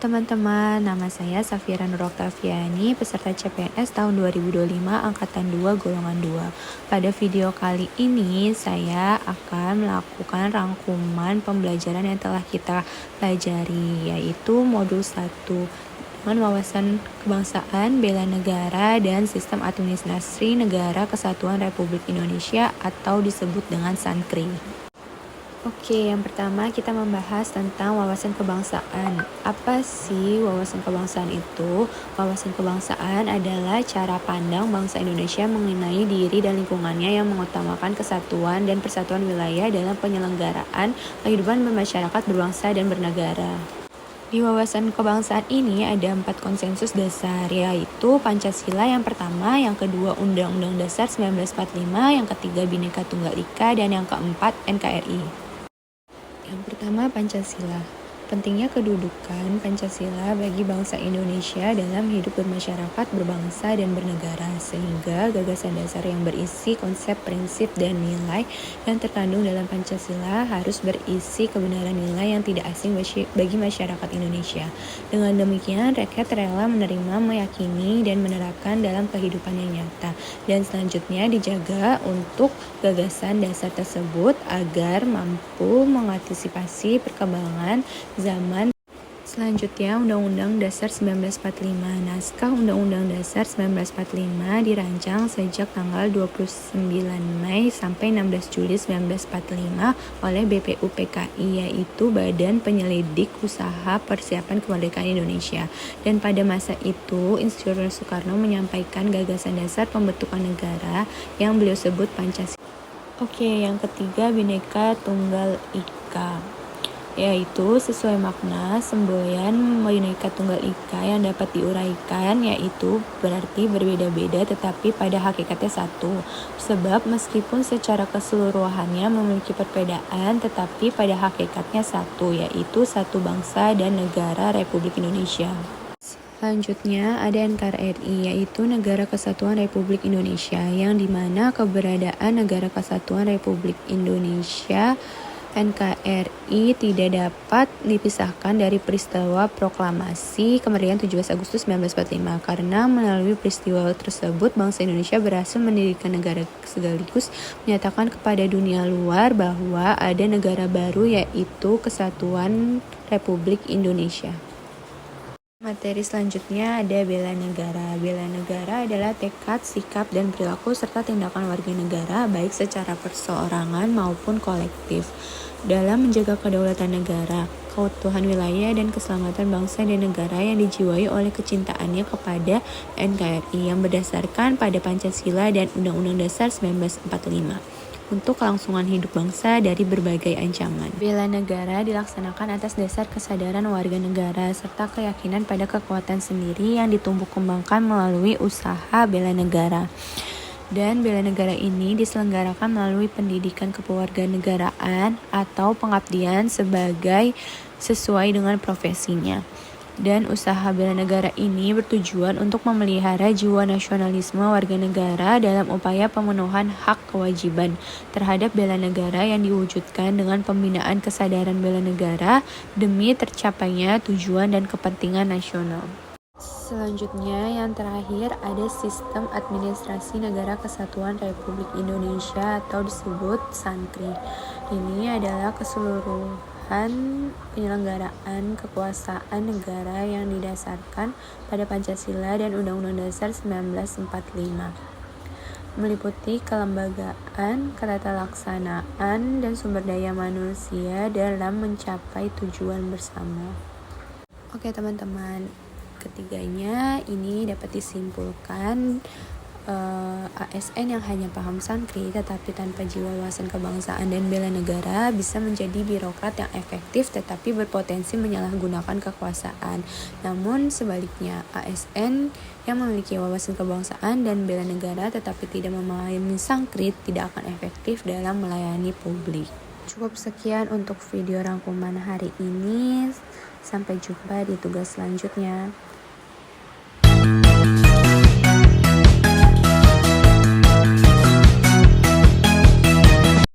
teman-teman, nama saya Safira Nur Oktaviani, peserta CPNS tahun 2025 Angkatan 2 Golongan 2. Pada video kali ini, saya akan melakukan rangkuman pembelajaran yang telah kita pelajari, yaitu modul 1 dengan wawasan kebangsaan, bela negara, dan sistem administrasi negara Kesatuan Republik Indonesia atau disebut dengan Sankri. Oke, yang pertama kita membahas tentang wawasan kebangsaan. Apa sih wawasan kebangsaan itu? Wawasan kebangsaan adalah cara pandang bangsa Indonesia mengenai diri dan lingkungannya yang mengutamakan kesatuan dan persatuan wilayah dalam penyelenggaraan kehidupan bermasyarakat, berbangsa, dan bernegara. Di wawasan kebangsaan ini ada 4 konsensus dasar, yaitu Pancasila yang pertama, yang kedua Undang-Undang Dasar 1945, yang ketiga Bhinneka Tunggal Ika, dan yang keempat NKRI. Yang pertama, Pancasila. Pentingnya kedudukan Pancasila bagi bangsa Indonesia dalam hidup bermasyarakat, berbangsa, dan bernegara, sehingga gagasan dasar yang berisi konsep, prinsip, dan nilai yang terkandung dalam Pancasila harus berisi kebenaran nilai yang tidak asing bagi masyarakat Indonesia. Dengan demikian, rakyat rela menerima, meyakini, dan menerapkan dalam kehidupan yang nyata. Dan selanjutnya dijaga untuk gagasan dasar tersebut agar mampu mengantisipasi perkembangan zaman. Selanjutnya, Undang-Undang Dasar 1945. Naskah Undang-Undang Dasar 1945 dirancang sejak tanggal 29 Mei sampai 16 Juli 1945 oleh BPUPKI, yaitu Badan Penyelidik Usaha Persiapan Kemerdekaan Indonesia. Dan pada masa itu, Insinyur Soekarno menyampaikan gagasan dasar pembentukan negara yang beliau sebut Pancasila. Oke, yang ketiga, Bhinneka Tunggal Ika, yaitu sesuai makna semboyan Bhinneka Tunggal Ika yang dapat diuraikan, yaitu berarti berbeda-beda tetapi pada hakikatnya satu. Sebab meskipun secara keseluruhannya memiliki perbedaan tetapi pada hakikatnya satu, yaitu satu bangsa dan negara Republik Indonesia. Selanjutnya ada NKRI, yaitu Negara Kesatuan Republik Indonesia, yang dimana keberadaan Negara Kesatuan Republik Indonesia NKRI tidak dapat dipisahkan dari peristiwa proklamasi kemerdekaan 17 Agustus 1945, karena melalui peristiwa tersebut bangsa Indonesia berhasil mendirikan negara sekaligus menyatakan kepada dunia luar bahwa ada negara baru, yaitu Kesatuan Republik Indonesia. Materi selanjutnya ada bela negara. Bela negara adalah tekad, sikap, dan perilaku serta tindakan warga negara baik secara perseorangan maupun kolektif dalam menjaga kedaulatan negara, keutuhan wilayah, dan keselamatan bangsa dan negara yang dijiwai oleh kecintaannya kepada NKRI yang berdasarkan pada Pancasila dan Undang-Undang Dasar 1945. Untuk kelangsungan hidup bangsa dari berbagai ancaman. Bela negara dilaksanakan atas dasar kesadaran warga negara serta keyakinan pada kekuatan sendiri yang ditumbuh kembangkan melalui usaha bela negara. Dan bela negara ini diselenggarakan melalui pendidikan kewarganegaraan atau pengabdian sesuai dengan profesinya. Dan usaha bela negara ini bertujuan untuk memelihara jiwa nasionalisme warga negara dalam upaya pemenuhan hak kewajiban terhadap bela negara yang diwujudkan dengan pembinaan kesadaran bela negara demi tercapainya tujuan dan kepentingan nasional. Selanjutnya, yang terakhir ada Sistem Administrasi Negara Kesatuan Republik Indonesia atau disebut Sankri. Ini adalah keseluruhan penyelenggaraan kekuasaan negara yang didasarkan pada Pancasila dan Undang-Undang Dasar 1945. Meliputi kelembagaan, ketatalaksanaan, dan sumber daya manusia dalam mencapai tujuan bersama. Oke teman-teman, ketiganya ini dapat disimpulkan ASN yang hanya paham Sankri tetapi tanpa jiwa wawasan kebangsaan dan bela negara bisa menjadi birokrat yang efektif tetapi berpotensi menyalahgunakan kekuasaan. Namun sebaliknya, ASN yang memiliki wawasan kebangsaan dan bela negara tetapi tidak memahami Sankri tidak akan efektif dalam melayani publik. Cukup sekian untuk video rangkuman hari ini. Sampai jumpa di tugas selanjutnya.